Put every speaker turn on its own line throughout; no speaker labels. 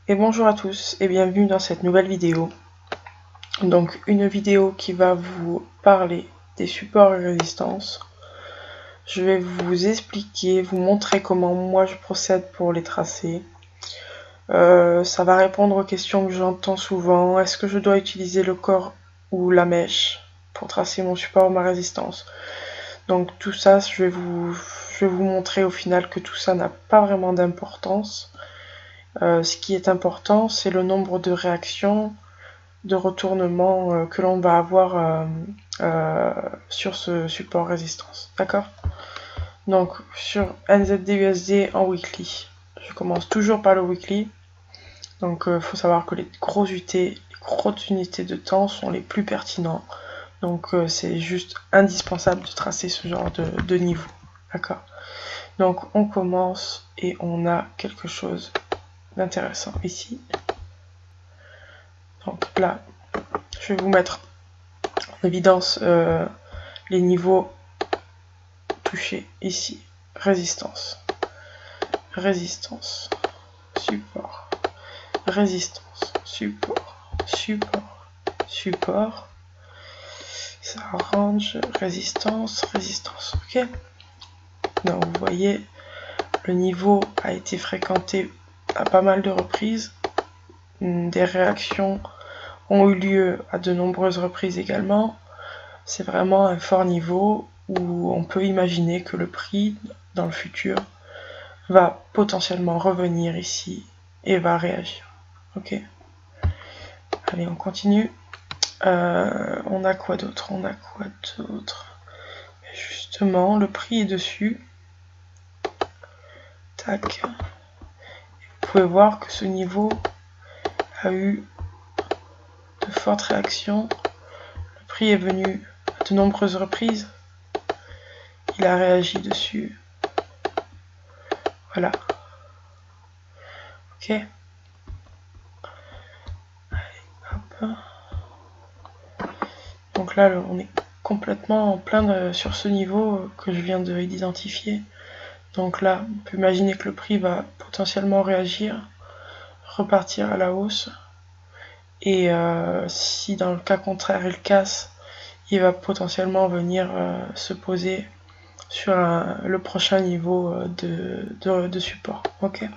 Et bonjour à tous et bienvenue dans cette nouvelle vidéo. Donc une vidéo qui va vous parler des supports et résistances. Je vais vous expliquer, vous montrer comment moi je procède pour les tracer. Ça va répondre aux questions que j'entends souvent. Est-ce que je dois utiliser le corps ou la mèche pour tracer mon support ou ma résistance? Donc tout ça, je vais vous montrer au final que tout ça n'a pas vraiment d'importance. Ce qui est important, c'est le nombre de réactions, de retournements que l'on va avoir sur ce support résistance. D'accord? Donc sur NZD/USD en weekly, je commence toujours par le weekly. Donc faut savoir que les grosses unités de temps sont les plus pertinents. Donc c'est juste indispensable de tracer ce genre de niveau. D'accord? Donc on commence et on a quelque chose d'intéressant ici. Donc là, je vais vous mettre en évidence les niveaux touchés ici. Résistance, résistance, support, résistance, support, support, support. Ça range, résistance, résistance. Ok? Donc vous voyez, le niveau a été fréquenté à pas mal de reprises. Des réactions ont eu lieu à de nombreuses reprises également. C'est vraiment un fort niveau où on peut imaginer que le prix dans le futur va potentiellement revenir ici et va réagir. Ok. Allez, on continue. On a quoi d'autre? Justement, le prix est dessus. Tac. Vous pouvez voir que ce niveau a eu de fortes réactions. Le prix est venu à de nombreuses reprises. Il a réagi dessus. Voilà. Ok. Allez, hop. Donc là, on est complètement en plein sur ce niveau que je viens d'identifier. Donc là, on peut imaginer que le prix va potentiellement réagir, repartir à la hausse. Et si dans le cas contraire il casse, il va potentiellement venir se poser sur le prochain niveau de support. Ok.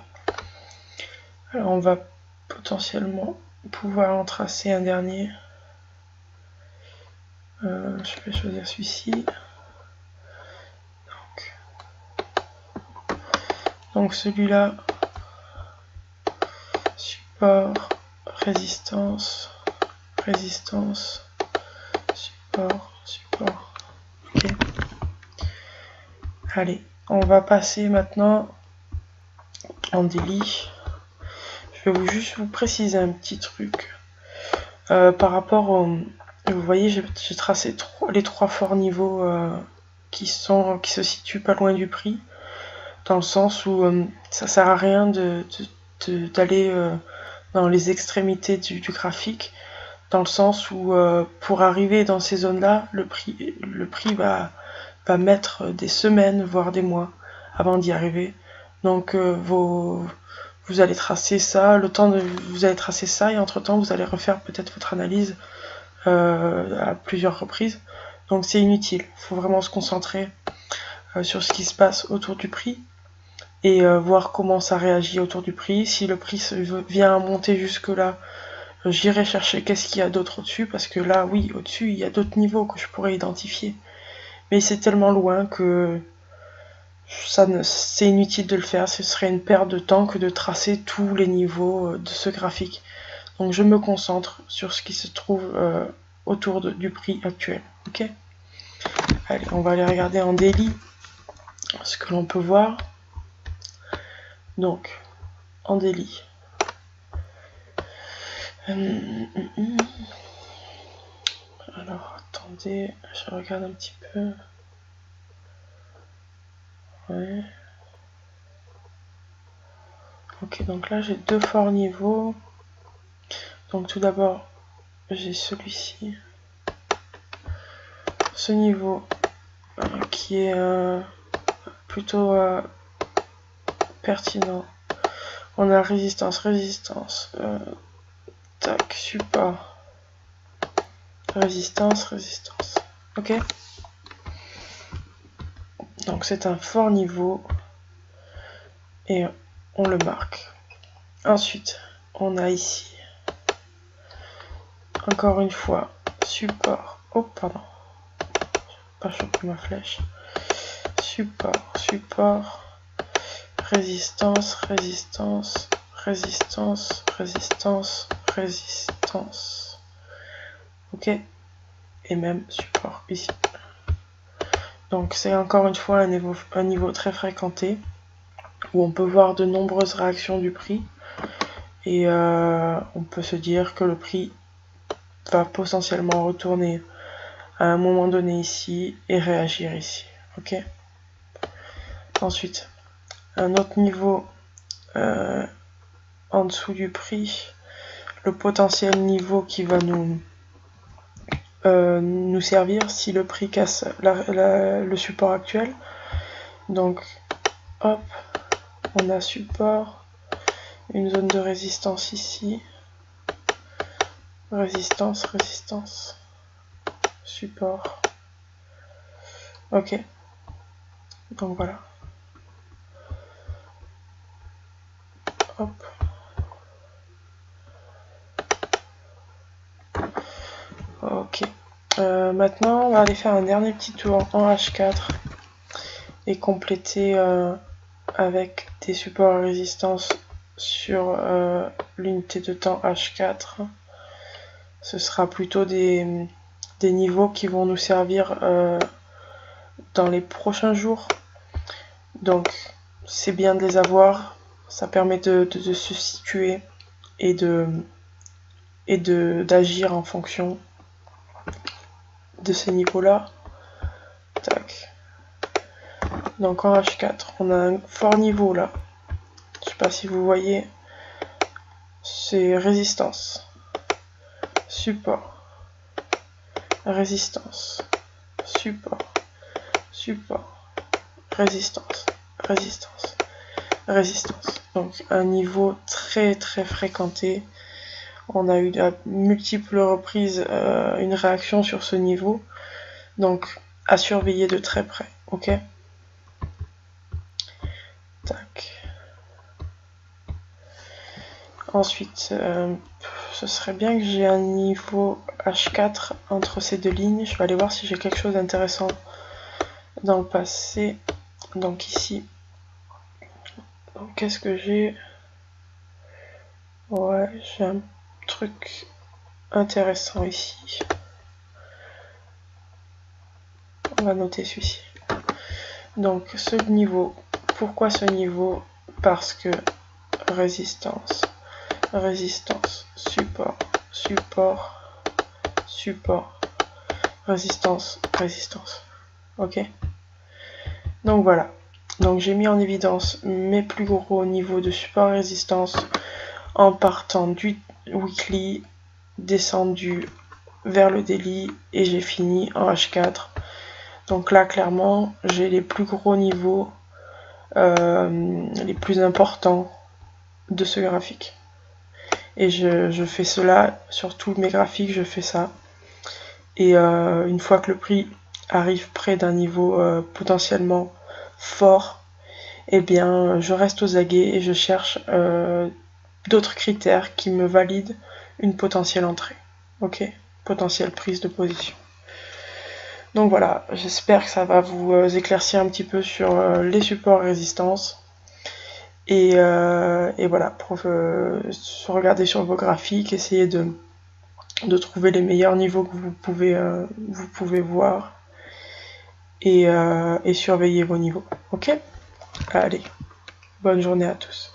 Alors on va potentiellement pouvoir en tracer un dernier. Je vais choisir celui-ci. Donc celui-là, support, résistance, résistance, support, support. Ok. Allez, on va passer maintenant en daily. Je vais juste vous préciser un petit truc. Par rapport au... Vous voyez, j'ai tracé les trois forts niveaux qui se situent pas loin du prix. Dans le sens où ça sert à rien d'aller dans les extrémités du graphique. Dans le sens où pour arriver dans ces zones-là, le prix va mettre des semaines, voire des mois avant d'y arriver. Donc vous allez tracer ça, vous allez tracer ça et entre temps vous allez refaire peut-être votre analyse à plusieurs reprises. Donc c'est inutile, il faut vraiment se concentrer sur ce qui se passe autour du prix et voir comment ça réagit autour du prix. Si le prix vient à monter jusque là, j'irai chercher qu'est-ce qu'il y a d'autre au-dessus, parce que là oui, au-dessus il y a d'autres niveaux que je pourrais identifier. Mais c'est tellement loin que c'est inutile de le faire, ce serait une perte de temps que de tracer tous les niveaux de ce graphique. Donc je me concentre sur ce qui se trouve autour du prix actuel. Ok. Allez, on va aller regarder en daily ce que l'on peut voir. Donc, en daily. Alors, attendez, je regarde un petit peu. Ouais. Ok, donc là j'ai deux forts niveaux. Donc tout d'abord, j'ai celui-ci. Ce niveau qui est plutôt pertinent On a résistance, résistance. Tac, support. Résistance, résistance. Ok. Donc c'est un fort niveau. Et on le marque. Ensuite, on a ici, encore une fois, support. Oh, pardon. Pas chopé ma flèche. Support, support. Résistance, résistance, résistance, résistance, résistance. Ok. Et même support ici. Donc c'est encore une fois un niveau très fréquenté, où on peut voir de nombreuses réactions du prix. Et on peut se dire que le prix va potentiellement retourner à un moment donné ici et réagir ici. Ok. Ensuite, un autre niveau en dessous du prix, le potentiel niveau qui va nous servir si le prix casse le support actuel. Donc, hop, on a support, une zone de résistance ici, résistance, résistance, support. Ok, donc voilà. Hop. Ok. Maintenant, on va aller faire un dernier petit tour en H4 et compléter avec des supports à résistance sur l'unité de temps H4. Ce sera plutôt des niveaux qui vont nous servir dans les prochains jours. Donc c'est bien de les avoir, ça permet de se situer et d'agir en fonction de ces niveaux-là. Tac. Donc en H4, on a un fort niveau là. Je sais pas si vous voyez. C'est résistance. Support. Résistance. Support. Support. Résistance. Résistance. Résistance. Donc un niveau très très fréquenté. On a eu à multiples reprises une réaction sur ce niveau. Donc à surveiller de très près. Ok. Tac. Ensuite, ce serait bien que j'ai un niveau H4 entre ces deux lignes. Je vais aller voir si j'ai quelque chose d'intéressant dans le passé. Donc ici. Donc qu'est-ce que j'ai? Ouais, j'ai un truc intéressant ici. On va noter celui-ci. Donc ce niveau. Pourquoi ce niveau? Parce que résistance. Résistance, support, support, support, résistance, résistance. Ok. Donc voilà. Donc j'ai mis en évidence mes plus gros niveaux de support et résistance en partant du weekly, descendu vers le daily et j'ai fini en H4. Donc là clairement j'ai les plus gros niveaux, les plus importants de ce graphique. Et je fais cela sur tous mes graphiques, je fais ça. Et une fois que le prix arrive près d'un niveau potentiellement fort, eh bien je reste aux aguets et je cherche d'autres critères qui me valident une potentielle entrée. Ok, potentielle prise de position. Donc voilà, j'espère que ça va vous éclaircir un petit peu sur les supports et résistances. Et voilà, pour regarder sur vos graphiques, essayer de trouver les meilleurs niveaux que vous pouvez voir et surveiller vos niveaux. Ok? Allez, bonne journée à tous.